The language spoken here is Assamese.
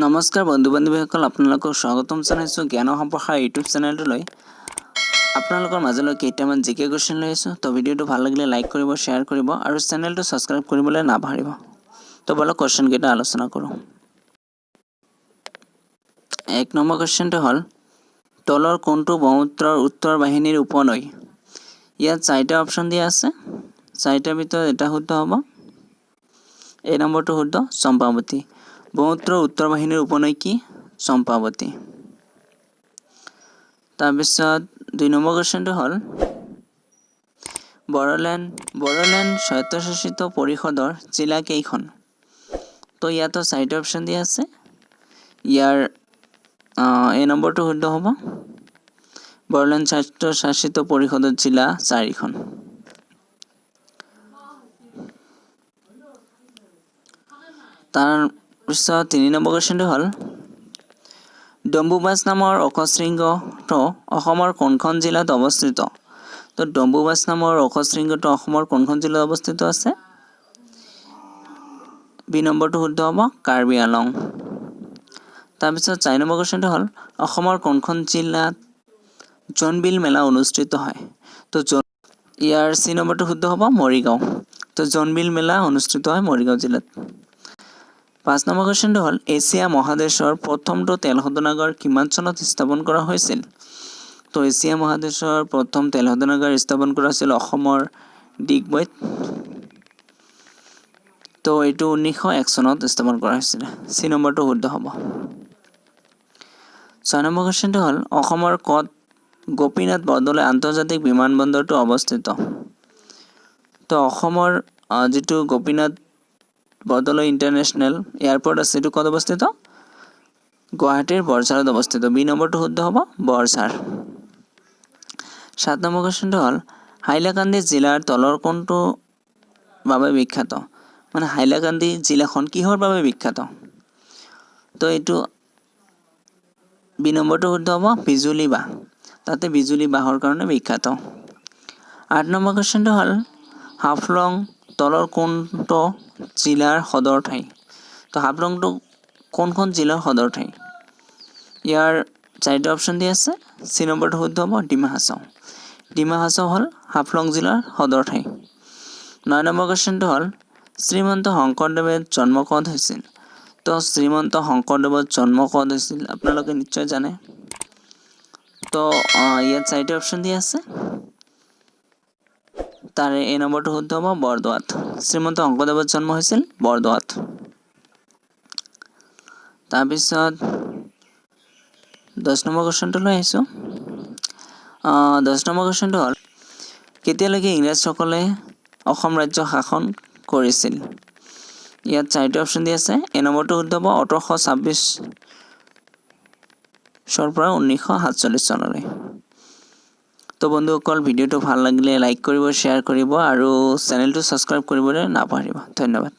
নমস্কাৰ বন্ধু বান্ধৱীসকল, আপোনালোকক স্বাগতম জনাইছোঁ জ্ঞান সম্প্ৰসাৰ ইউটিউব চেনেলটোলৈ। আপোনালোকৰ মাজলৈ কেইটামান জিকে কুৱেশ্যন লৈ আছোঁ। তো ভিডিঅ'টো ভাল লাগিলে লাইক কৰিব, শ্বেয়াৰ কৰিব আৰু চেনেলটো ছাবস্ক্ৰাইব কৰিবলৈ নাপাহৰিব। তো বলক কুৱেশ্যনকেইটা আলোচনা কৰোঁ। 1 নম্বৰ কুৱেশ্যনটো হ'ল, তলৰ কোনটো ব্ৰহ্মপুত্ৰৰ উত্তৰ বাহিনীৰ উপনৈ? ইয়াত 4টা অপশ্যন দিয়া আছে। 4টাৰ ভিতৰত এটা শুদ্ধ হ'ব। এই নম্বৰটো শুদ্ধ, চম্পাৱতী। ব্ৰহ্মপুত্ৰৰ উত্তৰ বাহিনীৰ উপনৈ কি? চম্পাৱতী। তাৰপিছত 2 নম্বৰ কুৱেশ্যনটো হ'ল, বড়োলেণ্ড স্বায়ত্তশাসিত পৰিষদৰ জিলা কেইখন? তো ইয়াতো 4টা অপশ্যন দিয়া আছে। ইয়াৰ এই নম্বৰটো শুদ্ধ হ'ব। বড়োলেণ্ড স্বায়ত্তশাসিত পৰিষদৰ জিলা 4খন। তাৰপিছত 3 নম্বৰ কুৱেশ্যনটো হ'ল, ডম্বুবাছ নামৰ অক্ষশৃংগটো অসমৰ কোনখন জিলাত অৱস্থিত? তো ডম্বুবাছ নামৰ অক্ষশৃংগটো অসমৰ কোনখন জিলাত অৱস্থিত আছে? বি নম্বৰটো শুদ্ধ হ'ব, কাৰ্বি আংলং। তাৰপিছত 4 নম্বৰ কুৱেশ্যনটো হ'ল, অসমৰ কোনখন জিলাত জোনবিল মেলা অনুষ্ঠিত হয়? তো ইয়াৰ চি নম্বৰটো শুদ্ধ হ'ব, মৰিগাঁও। তো জোনবিল মেলা অনুষ্ঠিত হয় মৰিগাঁও জিলাত। 5 নম্বৰ কুৱেশ্যনটো হ'ল, এছিয়া মহাদেশৰ প্ৰথমটো তেল শোধনাগাৰ কিমান চনত স্থাপন কৰা হৈছিল? তো এছিয়া মহাদেশৰ প্ৰথম তেল শোধনাগাৰ স্থাপন কৰা হৈছিল অসমৰ ডিগবৈত। তো এইটো 1901 চনত স্থাপন কৰা হৈছিল। চি নম্বৰটো শুদ্ধ হ'ব। 6 নম্বৰ কুৱেশ্যনটো হ'ল, অসমৰ ক'ত গোপীনাথ বৰদলৈ আন্তৰ্জাতিক বিমানবন্দৰটো অৱস্থিত? তো অসমৰ যিটো গোপীনাথ বৰদলৈ ইণ্টাৰনেশ্যনেল এয়াৰপৰ্ট আছে, এইটো ক'ত অৱস্থিত? গুৱাহাটীৰ বৰঝাৰত অৱস্থিত। বি নম্বৰটো শুদ্ধ হ'ব, বৰঝাৰ। 7 নম্বৰ কুৱেশ্যনটো হ'ল, হাইলাকান্দি জিলাৰ তলৰ কোনটো বাবে বিখ্যাত? মানে হাইলাকান্দি জিলাখন কিহৰ বাবে বিখ্যাত? তো এইটো বি নম্বৰটো শুদ্ধ হ'ব, বিজুলী বাঁহ। তাতে বিজুলী বাঁহৰ কাৰণে বিখ্যাত। 8 নম্বৰ কুৱেশ্যনটো হ'ল, হাফলং তলৰ কোনটো জিলাৰ সদৰ ঠাই? তো হাফলংটো কোনখন জিলাৰ সদৰ ঠাই? ইয়াৰ 4টা অপশ্যন দিয়া আছে। চি নম্বৰটো শুদ্ধ হ'ব, ডিমা হাছাও। ডিমা হাছাও হ'ল হাফলং জিলাৰ সদৰ ঠাই। 9 নম্বৰ কুৱেশ্যনটো হ'ল, শ্ৰীমন্ত শংকৰদেৱৰ জন্ম ক'ত হৈছিল? তো শ্ৰীমন্ত শংকৰদেৱৰ জন্ম ক'ত হৈছিল আপোনালোকে নিশ্চয় জানে। তো ইয়াত 4টা অপশ্যন দিয়া আছে। তাৰে এই নম্বৰটো শুদ্ধ হ'ব, বৰদোৱাত। শ্ৰীমন্ত শংকৰদেৱৰ জন্ম হৈছিল বৰদোৱাত। তাৰপিছত 10 নম্বৰ কুৱেশ্যনটো লৈ আহিছোঁ। 10 নম্বৰ কুৱেশ্যনটো হ'ল, কেতিয়ালৈকে ইংৰাজসকলে অসম ৰাজ্য শাসন কৰিছিল? ইয়াত 4টা অপশ্যন দিয়া আছে। এই নম্বৰটো শুদ্ধ হ'ব, 1826 চনৰ পৰা 1947 চনলৈ। তো বন্ধুসকল, ভিডিঅ'টো ভাল লাগিলে লাইক কৰিব, শ্বেয়াৰ কৰিব আৰু চেনেলটো ছাবস্ক্ৰাইব কৰিবলৈ নাপাহৰিব। ধন্যবাদ।